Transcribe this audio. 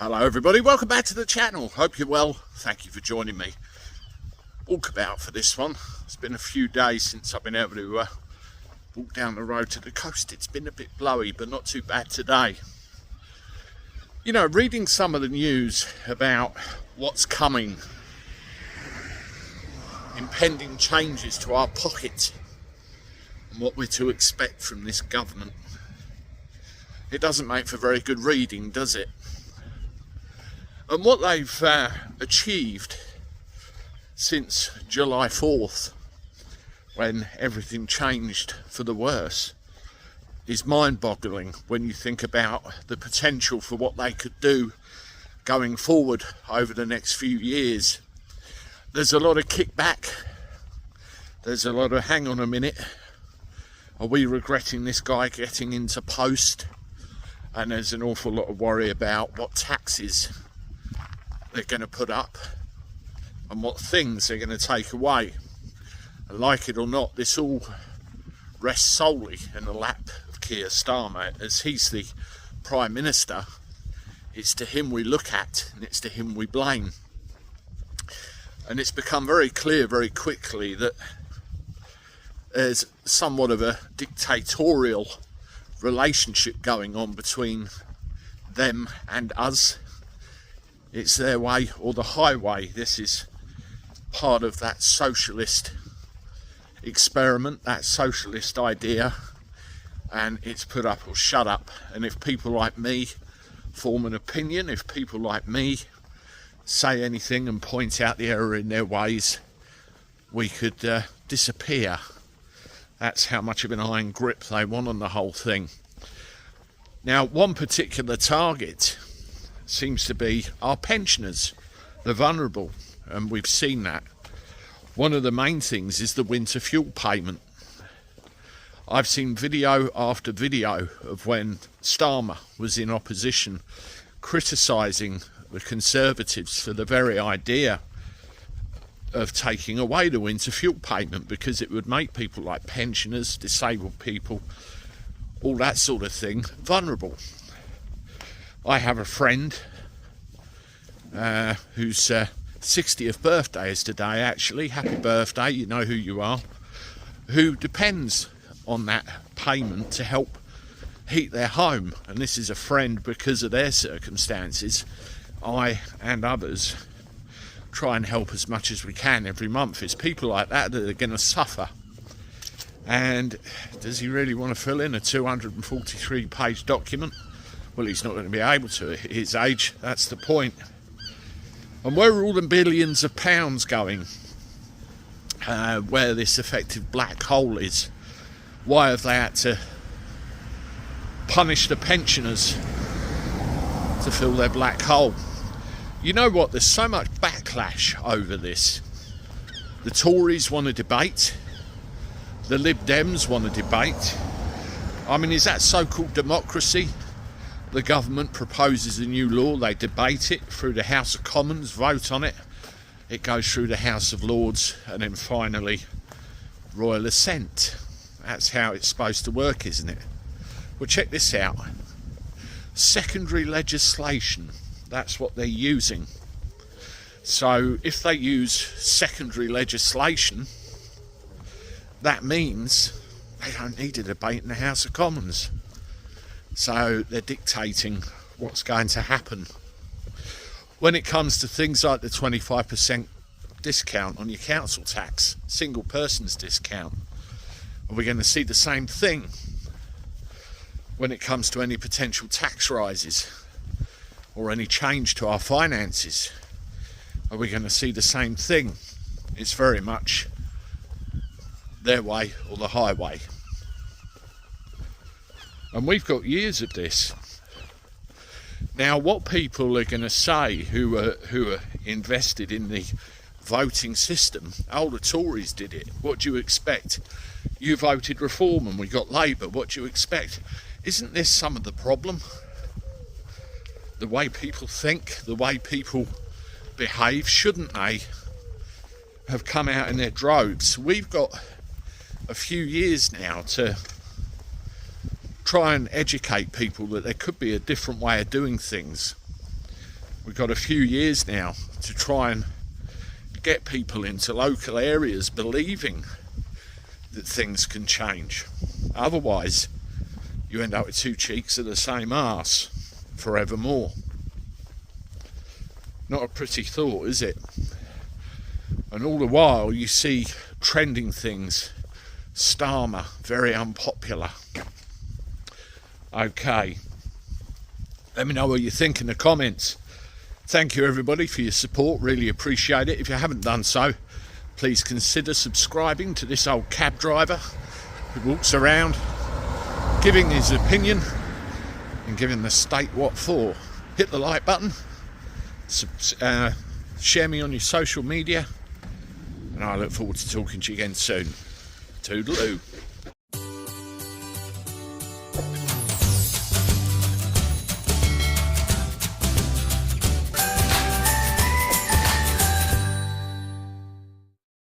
Hello everybody, welcome back to the channel. Hope you're well. Thank you for joining me. Walkabout for this one. It's been a few days since I've been able to walk down the road to the coast. It's been a bit blowy, but not too bad today. You know, reading some of the news about what's coming, impending changes to our pocket, and what we're to expect from this government, it doesn't make for very good reading, does it? And what they've achieved since July 4th, when everything changed for the worse, is mind-boggling when you think about the potential for what they could do going forward over the next few years. There's a lot of kickback. There's a lot of hang on a minute. Are we regretting this guy getting into post? And there's an awful lot of worry about what taxes they're going to put up and what things they're going to take away. And like it or not, this all rests solely in the lap of Keir Starmer. As he's the Prime Minister, it's to him we look at and it's to him we blame. And it's become very clear very quickly that there's somewhat of a dictatorial relationship going on between them and us. It's their way or the highway. This is part of that socialist experiment, that socialist idea, and it's put up or shut up. And if people like me form an opinion, if people like me say anything and point out the error in their ways, we could disappear. That's how much of an iron grip they want on the whole thing. Now, one particular target seems to be our pensioners, the vulnerable, and we've seen that. One of the main things is the winter fuel payment. I've seen video after video of when Starmer was in opposition criticising the Conservatives for the very idea of taking away the winter fuel payment, because it would make people like pensioners, disabled people, all that sort of thing, vulnerable. I have a friend whose 60th birthday is today, actually. Happy birthday, you know who you are, who depends on that payment to help heat their home. And this is a friend because of their circumstances. I and others try and help as much as we can every month. It's people like that that are going to suffer. And does he really want to fill in a 243-page document? Well, he's not going to be able to at his age. That's the point. And where are all the billions of pounds going? Where this effective black hole is? Why have they had to punish the pensioners to fill their black hole? You know what? There's so much backlash over this. The Tories want to debate. The Lib Dems want to debate. I mean, is that so-called democracy? The government proposes a new law, they debate it through the House of Commons, vote on it, it goes through the House of Lords, and then finally royal assent. That's how it's supposed to work, isn't it? Well, check this out. Secondary legislation, that's what they're using. So if they use secondary legislation, that means they don't need a debate in the House of Commons. So they're dictating what's going to happen. When it comes to things like the 25% discount on your council tax, single person's discount, are we going to see the same thing when it comes to any potential tax rises or any change to our finances? Are we going to see the same thing? It's very much their way or the highway. And we've got years of this. Now, what people are going to say who are invested in the voting system, oh, the Tories did it. What do you expect? You voted Reform and we got Labour. What do you expect? Isn't this some of the problem? The way people think, the way people behave, shouldn't they have come out in their droves? We've got a few years now to try and educate people that there could be a different way of doing things. We've got a few years now to try and get people into local areas believing that things can change. Otherwise, you end up with two cheeks of the same arse forevermore. Not a pretty thought, is it? And all the while you see trending things. Starmer, very unpopular. Okay. Let me know what you think in the comments. Thank you everybody for your support, really appreciate it. If you haven't done so, please consider subscribing to this old cab driver who walks around giving his opinion and giving the state what for. Hit the like button, share me on your social media, and I look forward to talking to you again soon. Toodaloo.